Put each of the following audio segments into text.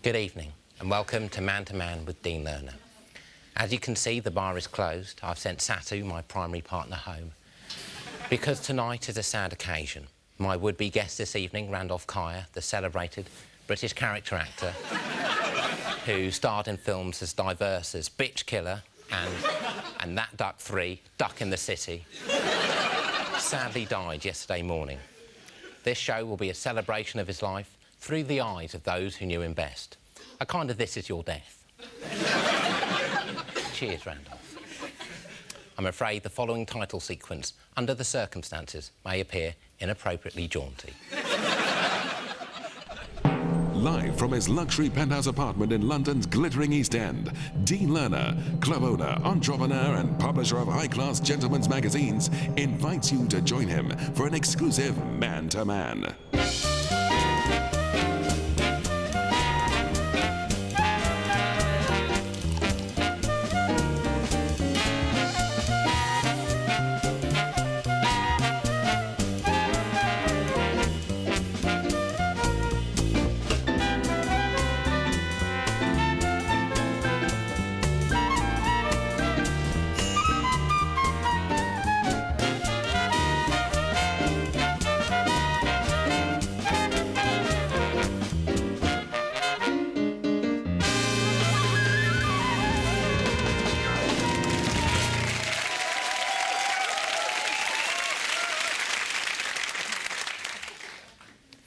Good evening and welcome to Man with Dean Lerner. As you can see, the bar is closed. I've sent Satu, my primary partner, home. Because tonight is a sad occasion. My would-be guest this evening, Randolph Caer, the celebrated British character actor who starred in films as diverse as Bitch Killer and That Duck 3, Duck in the City, sadly died yesterday morning. This show will be a celebration of his life through the eyes of those who knew him best. A kind of This Is Your Death. Cheers, Randolph. I'm afraid the following title sequence, under the circumstances, may appear inappropriately jaunty. Live from his luxury penthouse apartment in London's glittering East End, Dean Lerner, club owner, entrepreneur and publisher of high-class gentlemen's magazines, invites you to join him for an exclusive man-to-man.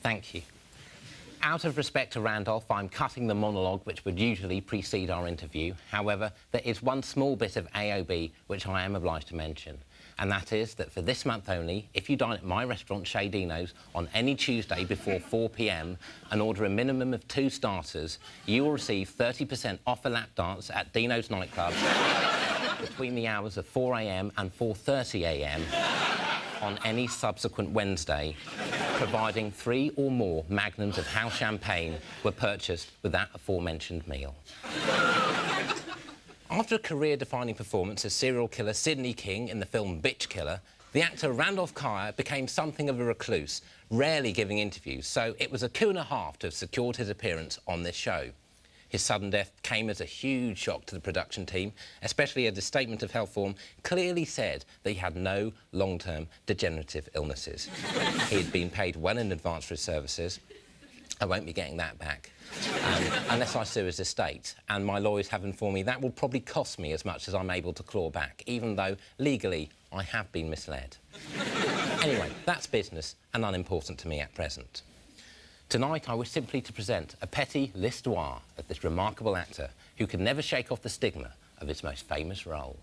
Thank you. Out of respect to Randolph, I'm cutting the monologue which would usually precede our interview. However, there is one small bit of AOB which I am obliged to mention, and that is that for this month only, if you dine at my restaurant, Chez Dino's, on any Tuesday before 4 p.m. and order a minimum of 2 starters, you will receive 30% off a lap dance at Dino's nightclub between the hours of 4 a.m. and 4:30 a.m. on any subsequent Wednesday, providing 3 or more magnums of house champagne were purchased with that aforementioned meal. After a career-defining performance as serial killer Sidney King in the film Bitch Killer, the actor Randolph Caer became something of a recluse, rarely giving interviews, so it was a coup and a half to have secured his appearance on this show. His sudden death came as a huge shock to the production team, especially as the statement of health form clearly said that he had no long-term degenerative illnesses. He had been paid well in advance for his services. I won't be getting that back, unless I sue his estate, and my lawyers have informed me that will probably cost me as much as I'm able to claw back, even though, legally, I have been misled. Anyway, that's business and unimportant to me at present. Tonight, I wish simply to present a petit l'histoire of this remarkable actor who could never shake off the stigma of his most famous role.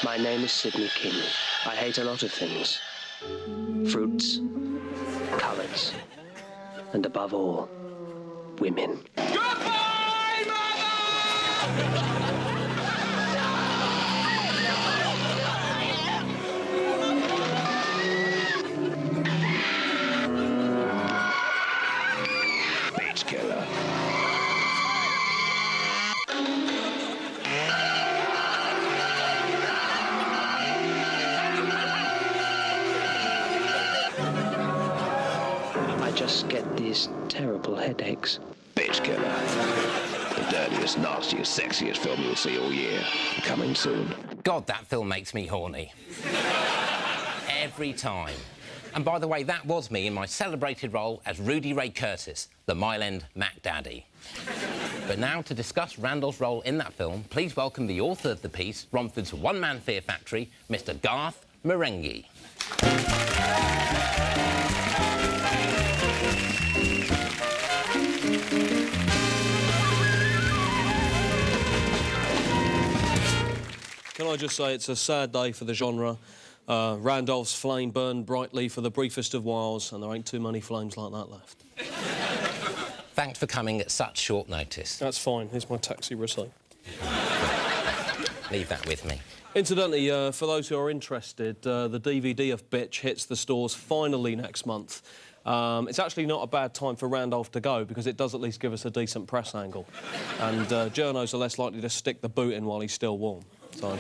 My name is Sidney King. I hate a lot of things. Fruits, colours, and above all, women. Goodbye, Mother! Just get these terrible headaches. Bitch Killer. The dirtiest, nastiest, sexiest film you'll see all year. Coming soon. God, that film makes me horny. Every time. And by the way, that was me in my celebrated role as Rudy Ray Curtis, the Mile End Mac Daddy. But now, to discuss Randolph's role in that film, please welcome the author of the piece, Romford's one-man fear factory, Mr. Garth Marenghi. Can I just say it's a sad day for the genre. Randolph's flame burned brightly for the briefest of whiles, and there ain't too many flames like that left. Thanks for coming at such short notice. That's fine. Here's my taxi receipt. Leave that with me. Incidentally, for those who are interested, the DVD of Bitch hits the stores finally next month. It's actually not a bad time for Randolph to go, because it does at least give us a decent press angle. And journos are less likely to stick the boot in while he's still warm. So...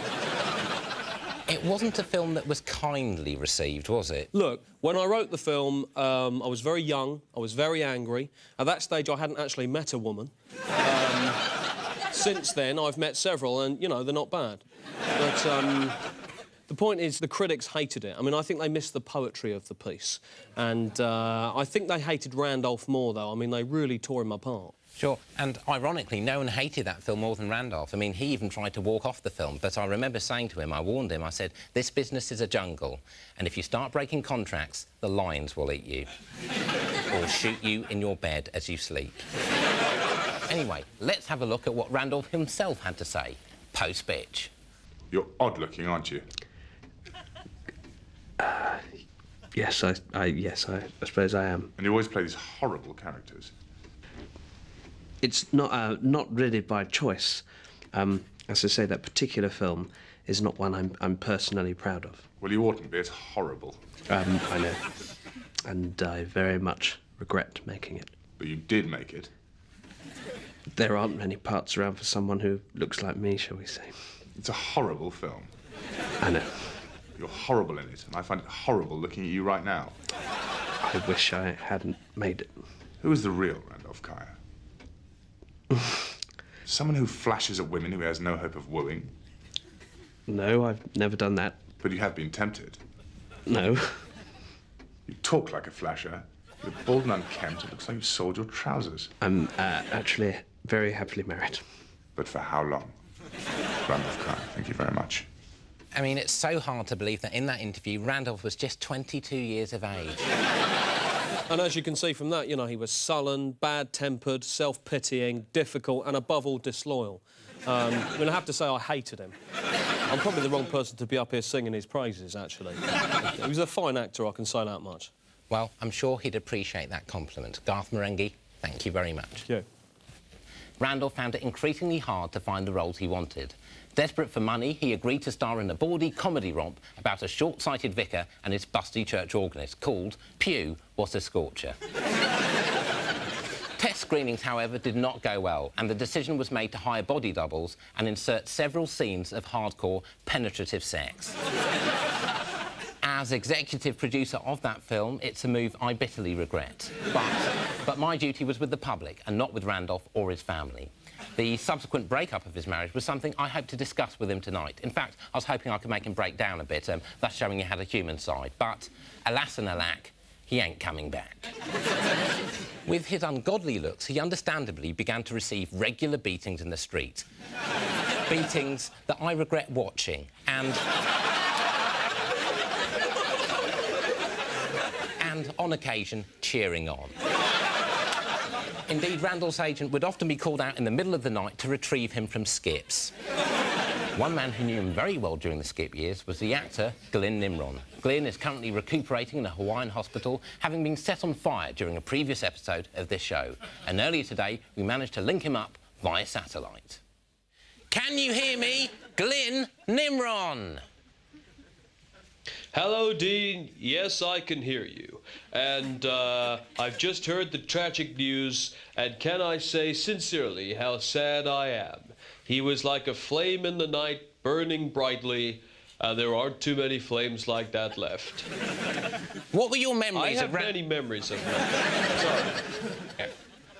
It wasn't a film that was kindly received, was it? Look, when I wrote the film, I was very young, I was very angry. At that stage, I hadn't actually met a woman. Since then, I've met several, and, you know, they're not bad. But, the point is, the critics hated it. I mean, I think they missed the poetry of the piece. And I think they hated Randolph more, though. I mean, they really tore him apart. Sure, and ironically, no one hated that film more than Randolph. I mean, he even tried to walk off the film, but I remember saying to him, I warned him, I said, this business is a jungle, and if you start breaking contracts, the lions will eat you. Or shoot you in your bed as you sleep. Anyway, let's have a look at what Randolph himself had to say, post-Bitch. You're odd-looking, aren't you? Yes, I suppose I am. And you always play these horrible characters. It's not really by choice. As I say, that particular film is not one I'm personally proud of. Well, you oughtn't be. It's horrible. I know. And I very much regret making it. But you did make it. There aren't many parts around for someone who looks like me, shall we say. It's a horrible film. I know. You're horrible in it, and I find it horrible looking at you right now. I wish I hadn't made it. Who is the real Randolph Caer? Someone who flashes at women who has no hope of wooing? No, I've never done that. But you have been tempted. No. You talk like a flasher. You're bald and unkempt. It looks like you sold your trousers. I'm actually very happily married. But for how long? Randolph Caer, thank you very much. I mean, it's so hard to believe that in that interview, Randolph was just 22 years of age. And as you can see from that, you know, he was sullen, bad-tempered, self-pitying, difficult, and above all, disloyal. I mean, I have to say I hated him. I'm probably the wrong person to be up here singing his praises, actually. He was a fine actor, I can say that much. Well, I'm sure he'd appreciate that compliment. Garth Marenghi, thank you very much. Thank you. Randolph found it increasingly hard to find the roles he wanted. Desperate for money, he agreed to star in a bawdy comedy romp about a short-sighted vicar and his busty church organist called Pew, What a Scorcher. Test screenings, however, did not go well, and the decision was made to hire body doubles and insert several scenes of hardcore, penetrative sex. As executive producer of that film, it's a move I bitterly regret. But my duty was with the public and not with Randolph or his family. The subsequent breakup of his marriage was something I hope to discuss with him tonight. In fact, I was hoping I could make him break down a bit, thus showing he had a human side. But, alas and alack, he ain't coming back. With his ungodly looks, he understandably began to receive regular beatings in the street. Beatings that I regret watching, and on occasion, cheering on. Indeed, Randolph's agent would often be called out in the middle of the night to retrieve him from skips. One man who knew him very well during the skip years was the actor Glyn Nimron. Glyn is currently recuperating in a Hawaiian hospital, having been set on fire during a previous episode of this show. And earlier today, we managed to link him up via satellite. Can you hear me? Glyn Nimron! Hello, Dean. Yes, I can hear you. And I've just heard the tragic news, and can I say sincerely how sad I am. He was like a flame in the night, burning brightly. There aren't too many flames like that left. What were your memories of I have many memories of him. Sorry.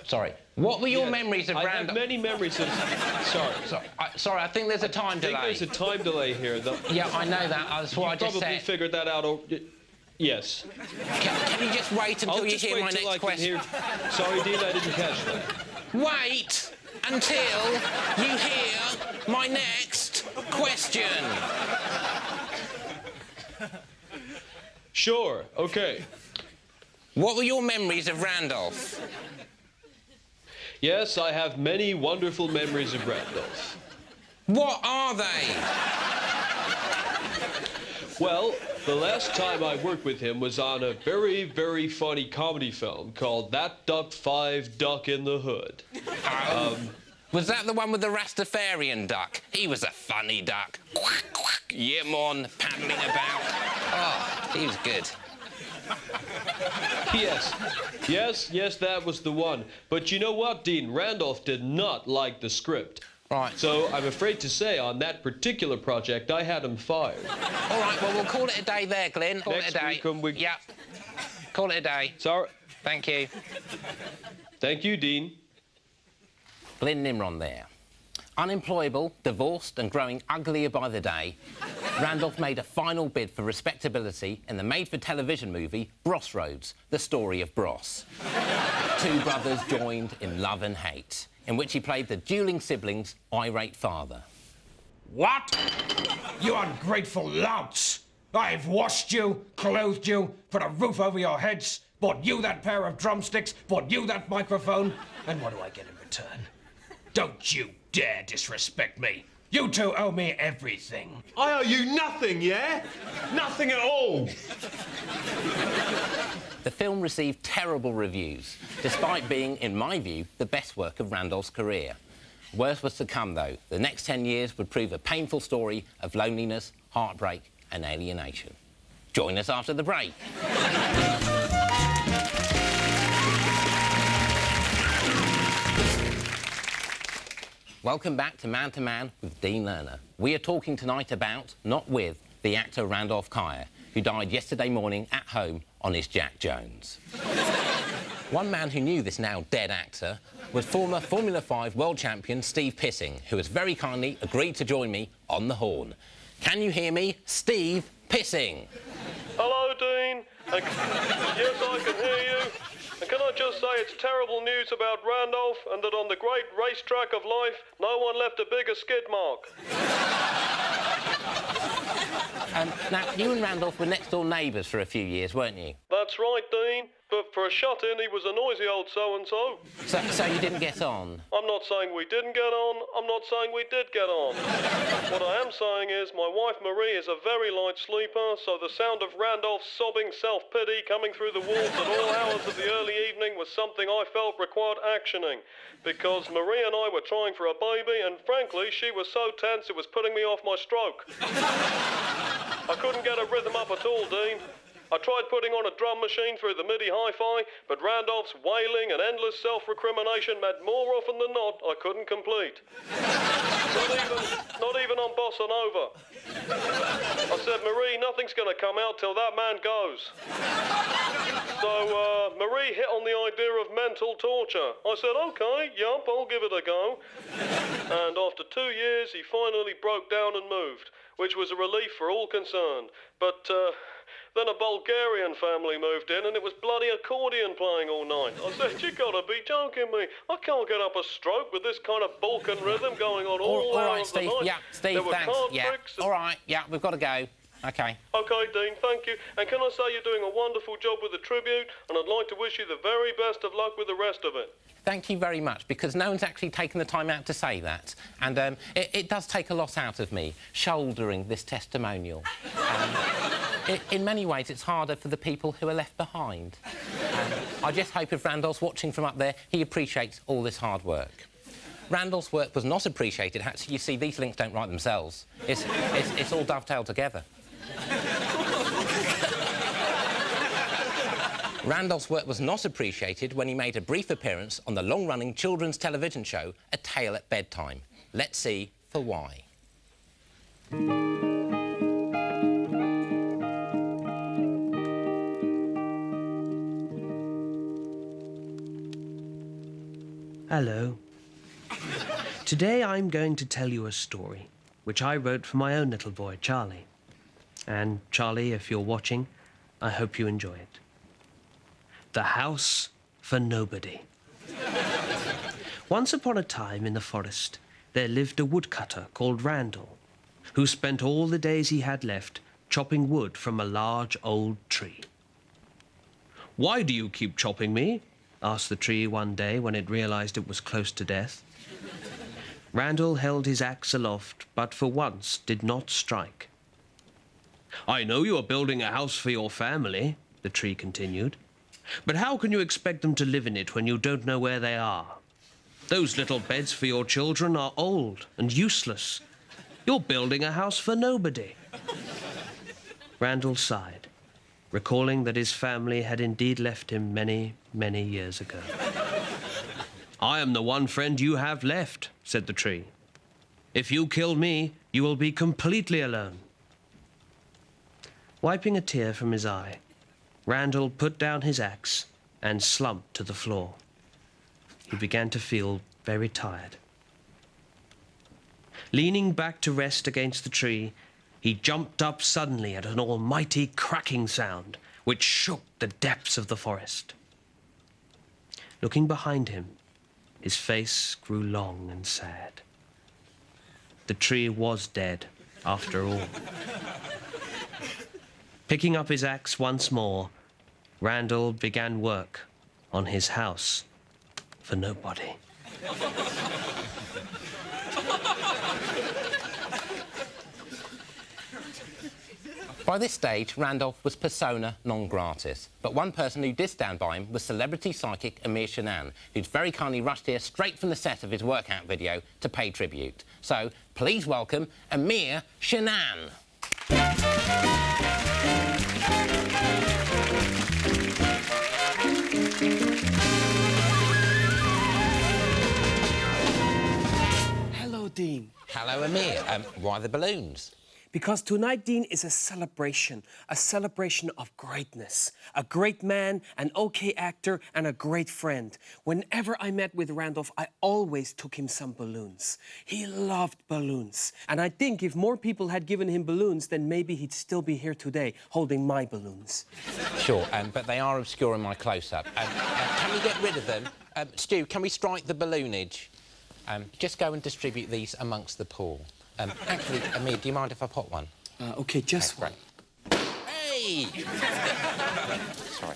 Sorry. What were your memories of I Randolph? have many memories of... Sorry, I think there's a time delay. I think there's a time delay here. Yeah, I know that. That's what I just said. You probably figured that out. Yes. Can you just wait until you hear my next question? Sorry, Dean, I didn't catch that. Wait until you hear my next question. Sure, okay. What were your memories of Randolph? Yes, I have many wonderful memories of Randolph. What are they? Well, the last time I worked with him was on a very, very funny comedy film called That Duck 5 Duck in the Hood. Was that the one with the Rastafarian duck? He was a funny duck. Quack, quack, yimon, paddling about. Oh, he was good. Yes, that was the one. But you know what, Dean? Randolph did not like the script. Right. So I'm afraid to say on that particular project, I had him fired. All right, well, we'll call it a day there, Glyn. Call Next it a day. week when we... Yep. Call it a day. Sorry. Thank you. Thank you, Dean. Glyn Nimron there. Unemployable, divorced and growing uglier by the day, Randolph made a final bid for respectability in the made-for-television movie Brossroads, the story of Bross. Two brothers joined in love and hate, in which he played the dueling siblings' irate father. What? You ungrateful louts! I've washed you, clothed you, put a roof over your heads, bought you that pair of drumsticks, bought you that microphone, and what do I get in return? Don't you dare disrespect me. You two owe me everything. I owe you nothing, yeah? Nothing at all. The film received terrible reviews, despite being, in my view, the best work of Randolph's career. Worse was to come, though. The next 10 years would prove a painful story of loneliness, heartbreak and alienation. Join us after the break. Welcome back to Man with Dean Lerner. We are talking tonight about, not with, the actor Randolph Caer, who died yesterday morning at home on his Jack Jones. One man who knew this now dead actor was former Formula 5 world champion Steve Pissing, who has very kindly agreed to join me on the horn. Can you hear me? Steve Pissing. Hello, Dean. Yes, I can hear you. And can I just say it's terrible news about Randolph and that on the great racetrack of life, no one left a bigger skid mark. Now, you and Randolph were next-door neighbours for a few years, weren't you? That's right, Dean. But for a shut-in, he was a noisy old so-and-so. So you didn't get on? I'm not saying we didn't get on. I'm not saying we did get on. What I am saying is my wife Marie is a very light sleeper, so the sound of Randolph's sobbing self-pity coming through the walls at all hours of the early evening was something I felt required actioning. Because Marie and I were trying for a baby, and frankly, she was so tense it was putting me off my stroke. I couldn't get a rhythm up at all, Dean. I tried putting on a drum machine through the MIDI hi-fi, but Randolph's wailing and endless self-recrimination meant more often than not I couldn't complete. Not even on Bossa Nova. I said, Marie, nothing's going to come out till that man goes. So, Marie hit on the idea of mental torture. I said, OK, yup, I'll give it a go. And after 2 years, he finally broke down and moved, which was a relief for all concerned. But, then a Bulgarian family moved in and it was bloody accordion playing all night. I said, you gotta be joking me. I can't get up a stroke with this kind of Balkan rhythm going on all right, hours of Steve. the night. Yeah, Steve, thanks. Yeah. All right, yeah, we've got to go. OK. OK, Dean, thank you. And can I say you're doing a wonderful job with the tribute, and I'd like to wish you the very best of luck with the rest of it. Thank you very much, because no one's actually taken the time out to say that. And it does take a lot out of me, shouldering this testimonial. In many ways, it's harder for the people who are left behind. I just hope if Randolph's watching from up there, he appreciates all this hard work. Randolph's work was not appreciated. Actually, you see, these links don't write themselves. It's all dovetailed together. Randolph's work was not appreciated when he made a brief appearance on the long-running children's television show A Tale at Bedtime. Let's see for why. Hello. Today I'm going to tell you a story, which I wrote for my own little boy, Charlie. And, Charlie, if you're watching, I hope you enjoy it. The House for Nobody. Once upon a time in the forest, there lived a woodcutter called Randall, who spent all the days he had left chopping wood from a large old tree. "Why do you keep chopping me?" asked the tree one day when it realized it was close to death. Randall held his axe aloft, but for once did not strike. "I know you are building a house for your family," the tree continued. "But how can you expect them to live in it when you don't know where they are? Those little beds for your children are old and useless. You're building a house for nobody." Randall sighed, recalling that his family had indeed left him many, many years ago. "I am the one friend you have left," said the tree. If you kill me, you will be completely alone. Wiping a tear from his eye, Randall put down his axe and slumped to the floor. He began to feel very tired. Leaning back to rest against the tree, he jumped up suddenly at an almighty cracking sound which shook the depths of the forest. Looking behind him, his face grew long and sad. The tree was dead, after all. Picking up his axe once more, Randall began work on his house for nobody. By this stage, Randolph was persona non gratis. But one person who did stand by him was celebrity psychic Amir Shanan, who'd very kindly rushed here straight from the set of his workout video to pay tribute. So, please welcome Amir Shanan. Hello, Dean. Hello, Amir. Why the balloons? Because tonight, Dean, is a celebration of greatness. A great man, an okay actor, and a great friend. Whenever I met with Randolph, I always took him some balloons. He loved balloons. And I think if more people had given him balloons, then maybe he'd still be here today, holding my balloons. Sure, but they are obscure in my close-up. Can we get rid of them? Stu, can we strike the balloonage? Just go and distribute these amongst the pool. Actually, Amir, do you mind if I put one? OK, just one. Hey! Sorry.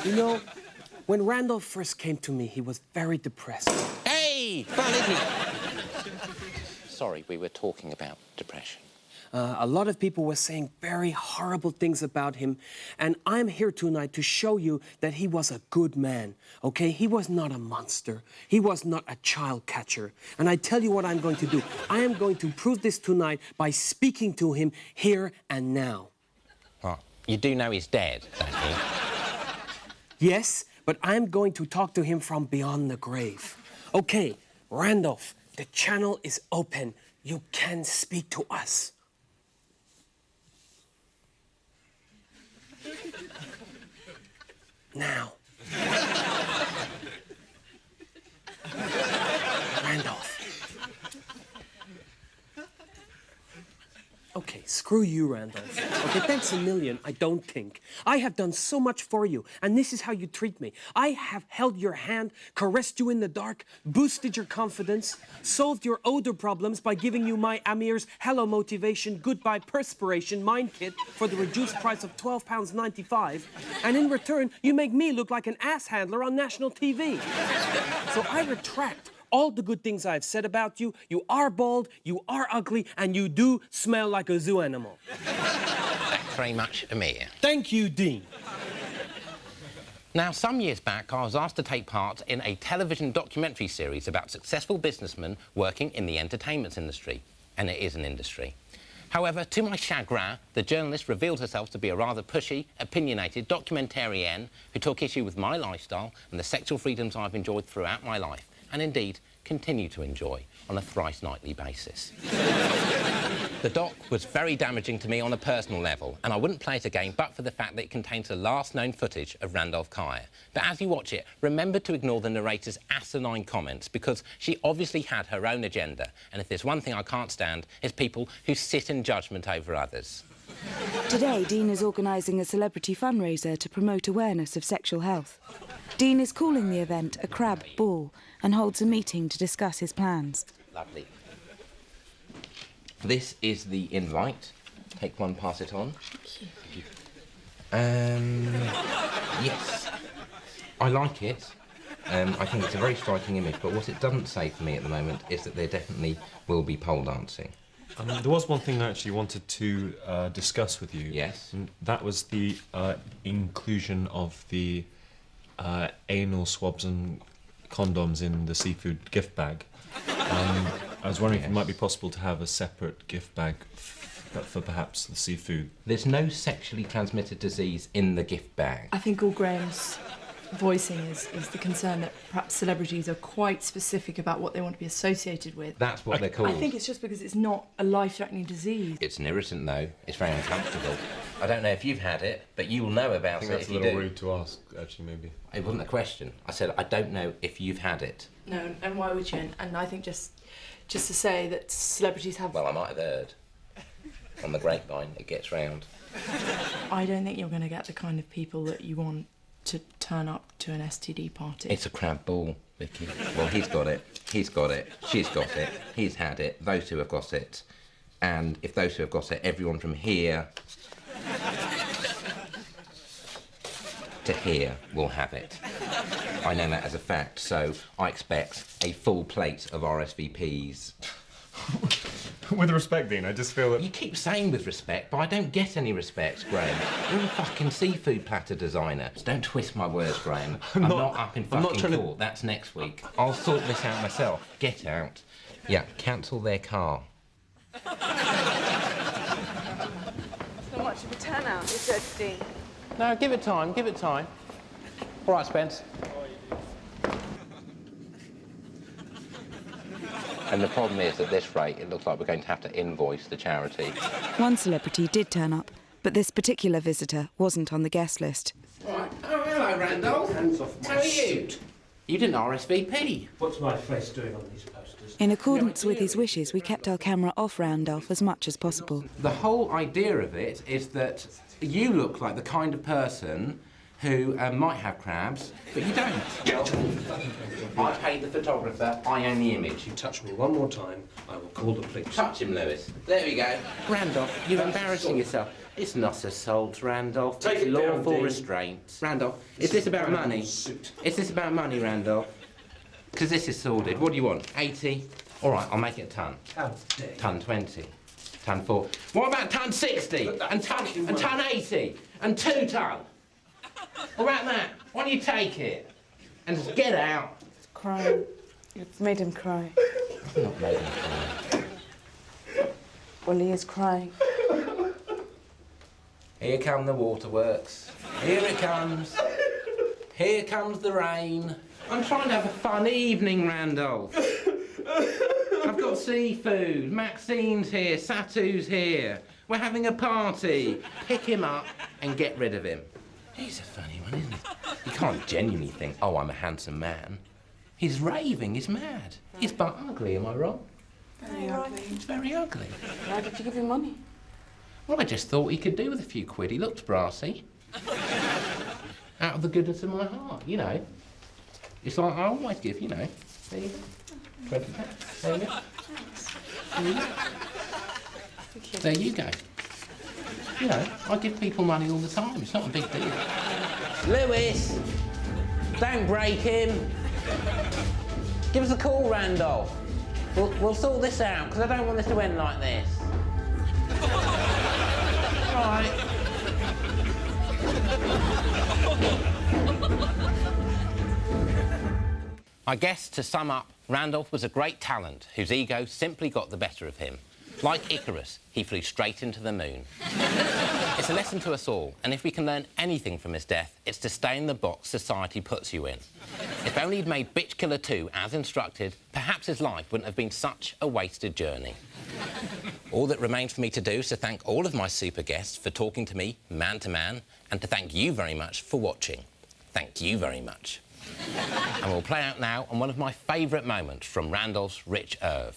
You know, when Randolph first came to me, he was very depressed. Hey! Fun, isn't it? Sorry, we were talking about depression. A lot of people were saying very horrible things about him, and I'm here tonight to show you that he was a good man, okay? He was not a monster. He was not a child catcher. And I tell you what I'm going to do. I am going to prove this tonight by speaking to him here and now. What? You do know he's dead, don't you? Yes, but I'm going to talk to him from beyond the grave. Okay, Randolph, the channel is open. You can speak to us. Now. Randolph. Okay, screw you, Randolph. Okay, thanks a million, I don't think. I have done so much for you, and this is how you treat me. I have held your hand, caressed you in the dark, boosted your confidence, solved your odor problems by giving you my Amir's Hello Motivation Goodbye Perspiration Mind Kit for the reduced price of £12.95, and in return, you make me look like an ass handler on national TV. So I retract all the good things I've said about you. You are bald, you are ugly, and you do smell like a zoo animal. Thanks very much, Amir. Thank you, Dean. Now, some years back, I was asked to take part in a television documentary series about successful businessmen working in the entertainment industry. And it is an industry. However, to my chagrin, the journalist revealed herself to be a rather pushy, opinionated documentarian who took issue with my lifestyle and the sexual freedoms I've enjoyed throughout my life, and indeed continue to enjoy on a thrice-nightly basis. The doc was very damaging to me on a personal level, and I wouldn't play it again but for the fact that it contains the last known footage of Randolph Caer. But as you watch it, remember to ignore the narrator's asinine comments, because she obviously had her own agenda, and if there's one thing I can't stand, it's people who sit in judgment over others. Today, Dean is organising a celebrity fundraiser to promote awareness of sexual health. Dean is calling the event a crab ball and holds a meeting to discuss his plans. Lovely. This is the invite. Take one, pass it on. Thank you. Yes. I like it. I think it's a very striking image, but what it doesn't say for me at the moment is that there definitely will be pole dancing. There was one thing I actually wanted to discuss with you. Yes. And that was the inclusion of the anal swabs and condoms in the seafood gift bag. I was wondering if it might be possible to have a separate gift bag for perhaps the seafood. There's no sexually transmitted disease in the gift bag. I think all Graham's voicing is the concern that perhaps celebrities are quite specific about what they want to be associated with. That's what they're called. I think it's just because it's not a life-threatening disease. It's an irritant, though. It's very uncomfortable. I don't know if you've had it, but you will know about it if you do. That's a little rude to ask, actually, maybe. It wasn't a question. I said, I don't know if you've had it. No, and why would you? And I think just to say that celebrities have... Well, I might have heard. On the grapevine, it gets round. I don't think you're going to get the kind of people that you want to turn up to an STD party. It's a crab ball, Vicky. Well, he's got it. He's got it. She's got it. He's had it. Those two have got it. And if those two have got it, everyone from here to here will have it. I know that as a fact, so I expect a full plate of RSVPs. With respect, Dean, I just feel that... You keep saying with respect, but I don't get any respect, Graham. You're a fucking seafood platter designer. Don't twist my words, Graham. I'm not up in fucking court. That's next week. I'll sort this out myself. Get out. Yeah, cancel their car. It's not much of a turnout, is it, Dean? No, give it time, give it time. All right, Spence. And the problem is, at this rate, it looks like we're going to have to invoice the charity. One celebrity did turn up, but this particular visitor wasn't on the guest list. Right. Oh, hello, Randolph. Hands off my How are you? You didn't RSVP. What's my face doing on these posters? In accordance with his wishes, we kept our camera off Randolph as much as possible. The whole idea of it is that you look like the kind of person who might have crabs, but you don't. I paid the photographer, I own the image. You touch me one more time, I will call the police. Touch him, Lewis. There we go. Randolph, you're embarrassing yourself. It's not assault, Randolph. Take it's it lawful down, restraint. Randolph, is this about money? Is this about money, Randolph? Because this is sordid. What do you want? 80? All right, I'll make it a ton. How dare you. Ton 20. Ton 4. What about ton 60? And ton 80? And 2 ton? What about that? Why don't you take it? And just get out. He's crying. You've made him cry. I've not made him cry. Well, he is crying. Here come the waterworks. Here it comes. Here comes the rain. I'm trying to have a fun evening, Randolph. I've got seafood. Maxine's here. Satu's here. We're having a party. Pick him up and get rid of him. He's a funny one, isn't he? You can't genuinely think, oh, I'm a handsome man. He's raving, he's mad. He's but ugly, am I wrong? Very ugly. He's very ugly. Why did you give him money? Well, I just thought he could do with a few quid. He looked brassy. Out of the goodness of my heart, you know. It's like I always give, you know. There you go. 20 pence. There you go. There you go. There you go. You know, I give people money all the time. It's not a big deal. Lewis! Don't break him. Give us a call, Randolph. We'll sort this out, because I don't want this to end like this. All right. I guess, to sum up, Randolph was a great talent whose ego simply got the better of him. Like Icarus, he flew straight into the moon. It's a lesson to us all, and if we can learn anything from his death, it's to stay in the box society puts you in. If only he'd made Bitch Killer 2 as instructed, perhaps his life wouldn't have been such a wasted journey. All that remains for me to do is to thank all of my super guests for talking to me man to man, and to thank you very much for watching. Thank you very much. And we'll play out now on one of my favourite moments from Randolph's rich oeuvre.